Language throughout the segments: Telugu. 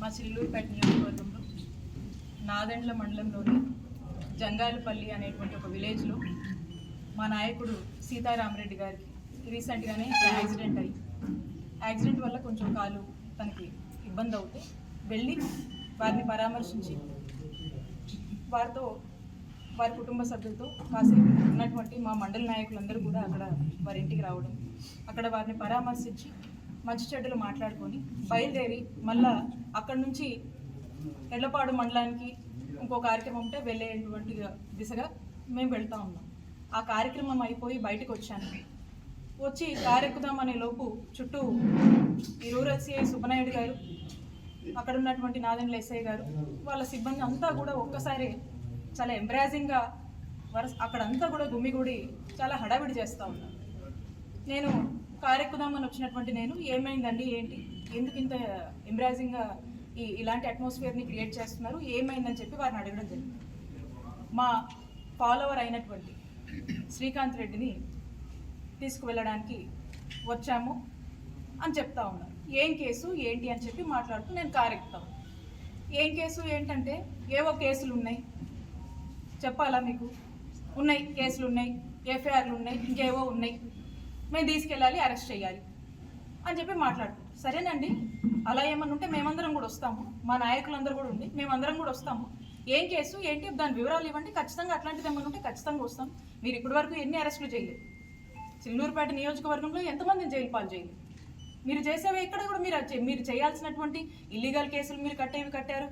మా చిల్లూరుపేట నియోజకవర్గంలో నాదెండ్ల మండలంలోని జంగాలపల్లి అనేటువంటి ఒక విలేజ్లో మా నాయకుడు సీతారామరెడ్డి గారికి రీసెంట్గానే యాక్సిడెంట్ వల్ల కొంచెం కాలు తనకి ఇబ్బంది అవుతే వెళ్ళి వారిని పరామర్శించి వారి కుటుంబ సభ్యులతో కాసేపు ఉన్నటువంటి మా మండల నాయకులందరూ కూడా అక్కడ వారి ఇంటికి రావడం, అక్కడ వారిని పరామర్శించి మంచి చెడ్డలు మాట్లాడుకొని బయలుదేరి మళ్ళా అక్కడి నుంచి ఎడ్లపాడు మండలానికి ఇంకో కార్యక్రమం ఉంటే వెళ్ళేటువంటి దిశగా మేము వెళ్తూ ఉన్నాం. ఆ కార్యక్రమం అయిపోయి బయటకు వచ్చాను. వచ్చి కారెక్కుదామనే లోపు చుట్టూ ఈ రూరల్ సిఐ సుబ్బనాయుడు గారు, అక్కడ ఉన్నటువంటి నాదెండ్ల ఎస్ఐ గారు, వాళ్ళ సిబ్బంది అంతా కూడా ఒక్కసారి చాలా ఎంబ్రాజింగ్గా అక్కడంతా కూడా గుమ్మిగూడి చాలా హడావిడి చేస్తూ ఉన్నారు. నేను కారెక్కుదామని వచ్చినటువంటి నేను ఏమైందండి, ఏంటి, ఎందుకు ఇంత ఎంబ్రాజింగ్గా ఇలాంటి అట్మాస్ఫియర్ని క్రియేట్ చేస్తున్నారు, ఏమైందని చెప్పి వారిని అడగడం జరిగింది. మా ఫాలోవర్ అయినటువంటి శ్రీకాంత్ రెడ్డిని తీసుకువెళ్ళడానికి వచ్చాము అని చెప్తా ఉన్నారు. ఏం కేసు ఏంటి అని చెప్పి మాట్లాడుతూ నేను కారెక్కుతాను. ఏం కేసు ఏంటంటే ఏవో కేసులు ఉన్నాయి, చెప్పాలా మీకు, ఉన్నాయి కేసులు ఉన్నాయి, ఎఫ్ఐఆర్లు ఉన్నాయి, ఇంకేవో ఉన్నాయి, మేము తీసుకెళ్ళాలి, అరెస్ట్ చేయాలి అని చెప్పి మాట్లాడుతాం. సరేనండి, అలా ఏమన్నా ఉంటే మేమందరం కూడా వస్తాము, మా నాయకులందరూ కూడా ఉండి మేమందరం కూడా వస్తాము. ఏం కేసు ఏంటి, దాని వివరాలు ఇవ్వండి, ఖచ్చితంగా అట్లాంటిది ఏమన్నా ఉంటే ఖచ్చితంగా వస్తాం. మీరు ఇప్పటి వరకు ఎన్ని అరెస్టులు చేయలేదు, చిల్లూరుపేట నియోజకవర్గంలో ఎంతమందిని జైలు పాలు చేయలేదు. మీరు చేసేవి ఎక్కడ కూడా మీరు చేయాల్సినటువంటి ఇల్లీగల్ కేసులు మీరు కట్టారు,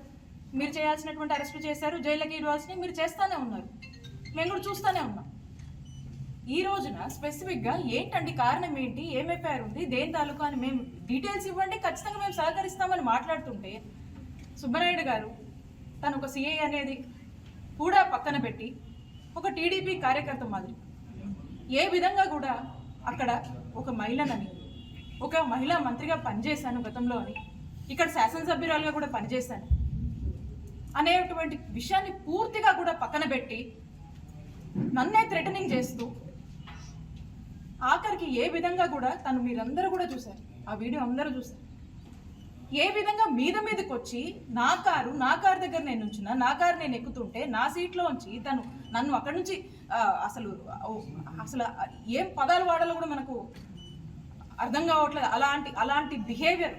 మీరు చేయాల్సినటువంటి అరెస్టులు చేశారు, జైలుకి ఇవ్వాల్సినవి మీరు చేస్తూనే ఉన్నారు, మేము కూడా చూస్తూనే ఉన్నాం. ఈ రోజున స్పెసిఫిక్గా ఏంటండి, కారణం ఏంటి, ఏం ఎఫ్ఐఆర్ ఉంది, దేని తాలూకా అని మేము డీటెయిల్స్ ఇవ్వండి, ఖచ్చితంగా మేము సహకరిస్తామని మాట్లాడుతుంటే సుబ్బనాయుడు గారు తను ఒక సిఐ అనేది కూడా పక్కన పెట్టి ఒక టీడీపీ కార్యకర్త మాదిరి ఏ విధంగా కూడా అక్కడ ఒక మహిళనని, ఒక మహిళా మంత్రిగా పనిచేశాను గతంలో అని, ఇక్కడ శాసనసభ్యురాలుగా కూడా పనిచేశాను అనేటువంటి విషయాన్ని పూర్తిగా కూడా పక్కన పెట్టి నన్నే థ్రెటనింగ్ చేస్తూ ఆఖరికి ఏ విధంగా కూడా తను, మీరందరూ కూడా చూశారు, ఆ వీడియో అందరూ చూశారు, ఏ విధంగా మీదకి వచ్చి నా కారు దగ్గర నేను ఉంచిన, నా కారు నేను ఎక్కుతుంటే నా సీట్లో ఉంచి తను నన్ను అక్కడి నుంచి అసలు ఏం పదాలు వాడాలో కూడా మనకు అర్థం కావట్లేదు. అలాంటి బిహేవియర్,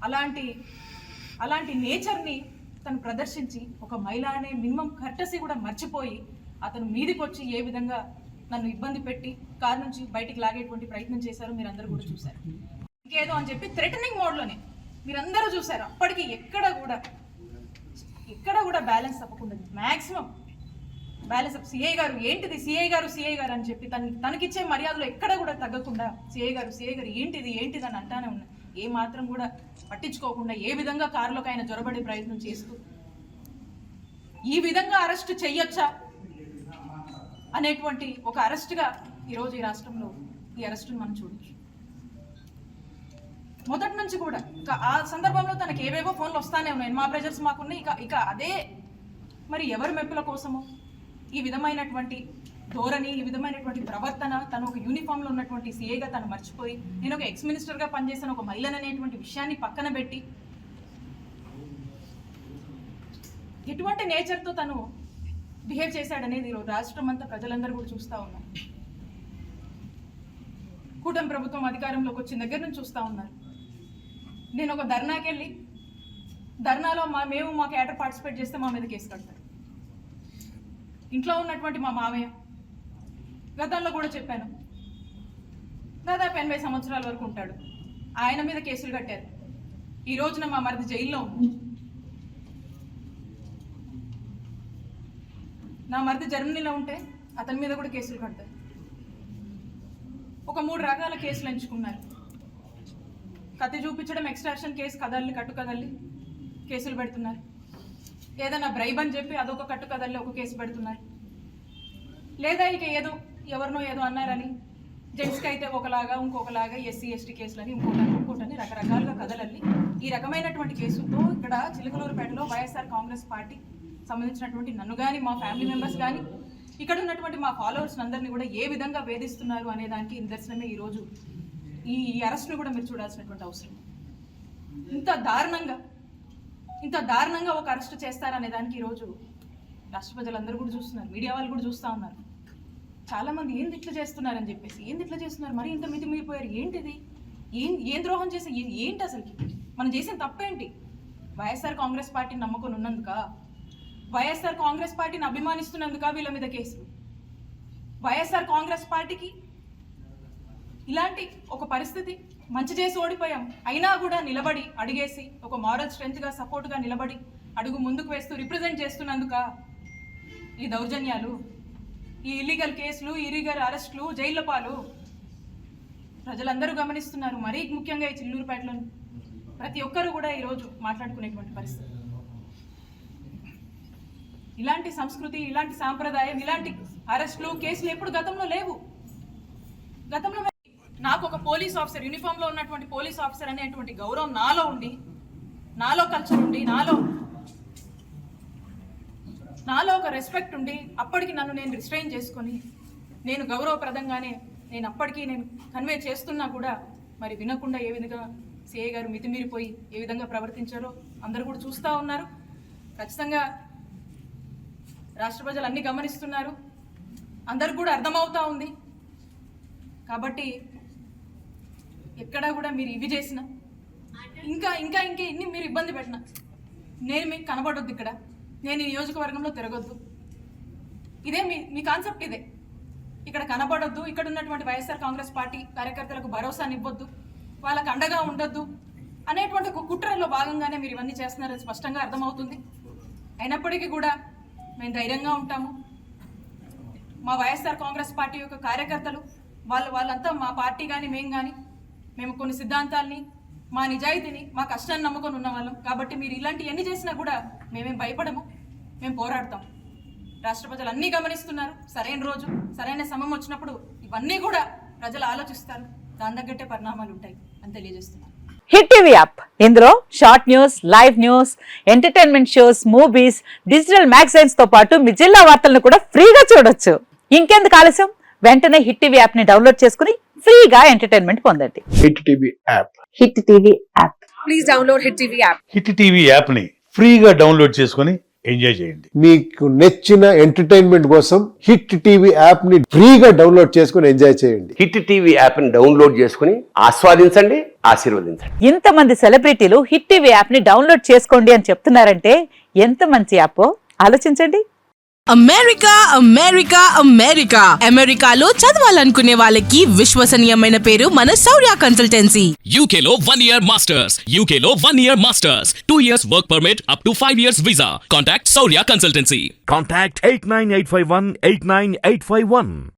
అలాంటి నేచర్ని తను ప్రదర్శించి ఒక మహిళ అనే మినిమం కర్టసీ కూడా మర్చిపోయి అతను మీదికి వచ్చి ఏ విధంగా నన్ను ఇబ్బంది పెట్టి కారు నుంచి బయటికి లాగేటువంటి ప్రయత్నం చేశారు, మీరందరూ కూడా చూశారు. ఇంకేదో అని చెప్పి థ్రెటనింగ్ మోడ్లోనే మీరందరూ చూశారు. అప్పటికి ఎక్కడ కూడా బ్యాలెన్స్ తప్పకుండా మ్యాక్సిమం బ్యాలెన్స్ సిఐ గారు ఏంటిది, సిఐ గారు అని చెప్పి తనకిచ్చే మర్యాదలో ఎక్కడ కూడా తగ్గకుండా సిఐ గారు ఏంటిది అని అంటానే ఉన్నా. ఏ మాత్రం కూడా పట్టించుకోకుండా ఏ విధంగా కారులోకి ఆయన జొరబడే ప్రయత్నం చేస్తూ ఈ విధంగా అరెస్ట్ చెయ్యొచ్చా అనేటువంటి ఒక అరెస్ట్గా ఈరోజు ఈ రాష్ట్రంలో ఈ అరెస్టును మనం చూడొచ్చు. మొదటి నుంచి కూడా ఆ సందర్భంలో తనకి ఏవేవో ఫోన్లు వస్తానే ఉన్నాయి, మా ప్రెజర్స్ మాకున్నాయి. ఇక అదే మరి ఎవరి మెప్పుల కోసమో ఈ విధమైనటువంటి ధోరణి, ఈ విధమైనటువంటి ప్రవర్తన, తను ఒక యూనిఫామ్లో ఉన్నటువంటి సిఏగా తను మర్చిపోయి నేను ఒక ఎక్స్ మినిస్టర్గా పనిచేసిన ఒక మహిళను అనేటువంటి విషయాన్ని పక్కన పెట్టి ఎటువంటి నేచర్తో తను బిహేవ్ చేశాడనేది ఈరోజు రాష్ట్రం అంతా ప్రజలందరూ కూడా చూస్తూ ఉన్నారు. కూటమి ప్రభుత్వం అధికారంలోకి వచ్చిన దగ్గర నుంచి చూస్తూ ఉన్నారు. నేను ఒక ధర్నాకి వెళ్ళి ధర్నాలో మా క్యాటర్ పార్టిసిపేట్ చేస్తే మా మీద కేసు కడతారు. ఇంట్లో ఉన్నటువంటి మా మామయ్య, గతంలో కూడా చెప్పాను, దాదాపు 80 సంవత్సరాల వరకు ఉంటాడు, ఆయన మీద కేసులు కట్టారు. ఈ రోజున మా మరిది జైల్లో ఉంది. నా మరిది జర్మనీలో ఉంటే అతని మీద కూడా కేసులు కడతారు. ఒక 3 రకాల కేసులు ఎంచుకున్నారు. కత్తి చూపించడం, ఎక్స్ట్రాక్షన్ కేసు, కట్టు కదల్లి కేసులు పెడుతున్నారు. ఏదైనా బ్రైబ్ అని చెప్పి అదొక కట్టు కదల్లి ఒక కేసు పెడుతున్నారు. లేదా ఇక ఎవరినో ఏదో అన్నారని జెంట్స్కి అయితే ఒకలాగా, ఇంకొకలాగా ఎస్సీ ఎస్టీ కేసులని, ఇంకోటని రకరకాలుగా కదలల్లి ఈ రకమైనటువంటి కేసులతో ఇక్కడ చిలకలూరుపేటలో వైఎస్ఆర్ కాంగ్రెస్ పార్టీ సంబంధించినటువంటి నన్ను కానీ, మా ఫ్యామిలీ మెంబర్స్ కానీ, ఇక్కడ ఉన్నటువంటి మా ఫాలోవర్స్ అందరినీ కూడా ఏ విధంగా వేధిస్తున్నారు అనే దానికి నిదర్శనమే ఈరోజు ఈ అరెస్ట్ను కూడా మీరు చూడాల్సినటువంటి అవసరం. ఇంత దారుణంగా ఇంత దారుణంగా ఒక అరెస్ట్ చేస్తారనే దానికి ఈరోజు రాష్ట్ర ప్రజలందరూ కూడా చూస్తున్నారు, మీడియా వాళ్ళు కూడా చూస్తూ ఉన్నారు. చాలామంది ఏంది ఇట్లా చేస్తున్నారని చెప్పేసి, ఏంది ఇట్లా చేస్తున్నారు, మరి ఇంత మితిమీరిపోయారు, ఏంటిది, ఏం ద్రోహం చేసి ఏంటి అసలుకి, మనం చేసిన తప్పేంటి? వైఎస్ఆర్ కాంగ్రెస్ పార్టీని నమ్ముకొని ఉన్నందుక, వైఎస్ఆర్ కాంగ్రెస్ పార్టీని అభిమానిస్తున్నందుక వీళ్ళ మీద కేసులు? వైఎస్ఆర్ కాంగ్రెస్ పార్టీకి ఇలాంటి ఒక పరిస్థితి, మంచి చేసి ఓడిపోయాం అయినా కూడా నిలబడి అడిగేసి ఒక మారల్ స్ట్రెంత్గా సపోర్ట్గా నిలబడి అడుగు ముందుకు వేస్తూ రిప్రజెంట్ చేస్తున్నందుక ఈ దౌర్జన్యాలు, ఈ ఇల్లీగల్ కేసులు, ఇల్లీగల్ అరెస్టులు, జైళ్ల పాలు ప్రజలందరూ గమనిస్తున్నారు. మరీ ముఖ్యంగా ఈ చిల్లూరుపేటలో ప్రతి ఒక్కరూ కూడా ఈరోజు మాట్లాడుకునేటువంటి పరిస్థితి. ఇలాంటి సంస్కృతి, ఇలాంటి సాంప్రదాయం, ఇలాంటి అరెస్టులు, కేసులు ఎప్పుడు గతంలో లేవు. గతంలో నాకు ఒక పోలీస్ ఆఫీసర్, యూనిఫామ్లో ఉన్నటువంటి పోలీస్ ఆఫీసర్ అనేటువంటి గౌరవం నాలో ఉండి, నాలో కల్చర్ ఉండి, నాలో ఒక రెస్పెక్ట్ ఉండి, అప్పటికి నన్ను నేను రిస్ట్రైన్ చేసుకొని నేను గౌరవప్రదంగానే నేను అప్పటికి నేను కన్వే చేస్తున్నా కూడా మరి వినకుండా ఏ విధంగా సిఐ గారు మితిమీరిపోయి ఏ విధంగా ప్రవర్తించారో అందరూ కూడా చూస్తూ ఉన్నారు. ఖచ్చితంగా రాష్ట్ర ప్రజలు అన్నీ గమనిస్తున్నారు, అందరు కూడా అర్థమవుతా ఉంది. కాబట్టి ఎక్కడా కూడా మీరు ఇవి చేసిన ఇంకా ఇంకా ఇంకా ఇన్ని మీరు ఇబ్బంది పెట్టిన నేను మీకు కనబడొద్దు, ఇక్కడ నేను ఈ నియోజకవర్గంలో తిరగొద్దు, ఇదే మీ కాన్సెప్ట్, ఇదే ఇక్కడ కనబడొద్దు, ఇక్కడ ఉన్నటువంటి వైఎస్ఆర్ కాంగ్రెస్ పార్టీ కార్యకర్తలకు భరోసానివ్వద్దు, వాళ్ళకు అండగా ఉండొద్దు అనేటువంటి ఒక కుట్రలో భాగంగానే మీరు ఇవన్నీ చేస్తున్నారని స్పష్టంగా అర్థమవుతుంది. అయినప్పటికీ కూడా మేము ధైర్యంగా ఉంటాము. మా వైఎస్ఆర్ కాంగ్రెస్ పార్టీ యొక్క కార్యకర్తలు వాళ్ళంతా మా పార్టీ కానీ మేము కొన్ని సిద్ధాంతాల్ని, మా నిజాయితీని, మా కష్టాన్ని నమ్ముకొని ఉన్న వాళ్ళం. కాబట్టి మీరు ఇలాంటి ఎన్ని చేసినా కూడా మేమేం భయపడము, మేము పోరాడతాం. రాష్ట్ర ప్రజలు అన్నీ గమనిస్తున్నారు. సరైన రోజు, సరైన సమయం వచ్చినప్పుడు ఇవన్నీ కూడా ప్రజలు ఆలోచిస్తారు, దాని తగ్గట్టే పరిణామాలు ఉంటాయి అని తెలియజేస్తున్నారు. హిట్ టీవీ యాప్, ఇందులో short news, live news, entertainment shows, movies, digital magazines తో పాటు మీ జిల్లా వార్తలను కూడా ఫ్రీగా చూడొచ్చు. ఇంకెందుకు ఆలస్యం, వెంటనే హిట్ టీవీ యాప్ ని డౌన్లోడ్ చేసుకుని ఫ్రీగా ఎంటర్టైన్మెంట్ పొందండి. Hit TV app, hit TV app, please download hit TV app. Hit TV app ని ఫ్రీగా డౌన్లోడ్ చేసుకుని ఎంజాయ్ చేయండి. మీకు నచ్చిన ఎంటర్టైన్మెంట్ కోసం హిట్ టీవీ యాప్ ని ఫ్రీగా డౌన్లోడ్ చేసుకుని ఎంజాయ్ చేయండి. హిట్ టీవీ యాప్ ని డౌన్లోడ్ చేసుకుని ఆస్వాదించండి, ఆశీర్వదించండి. ఇంతమంది సెలబ్రిటీలు హిట్ టీవీ యాప్ ని డౌన్లోడ్ చేసుకోండి అని చెప్తున్నారంటే ఎంత మంచి యాప్ ఆలోచించండి. అమెరికా అమెరికాలో చదవాలనుకునే వాళ్ళకి విశ్వసనీయమైన పేరు మన శౌర్య కన్సల్టెన్సీ. UK లో 1 year masters, UK లో 1 year masters, 2 years work permit up to 5 years visa. Contact Shaurya Consultancy. Contact 89851 89851.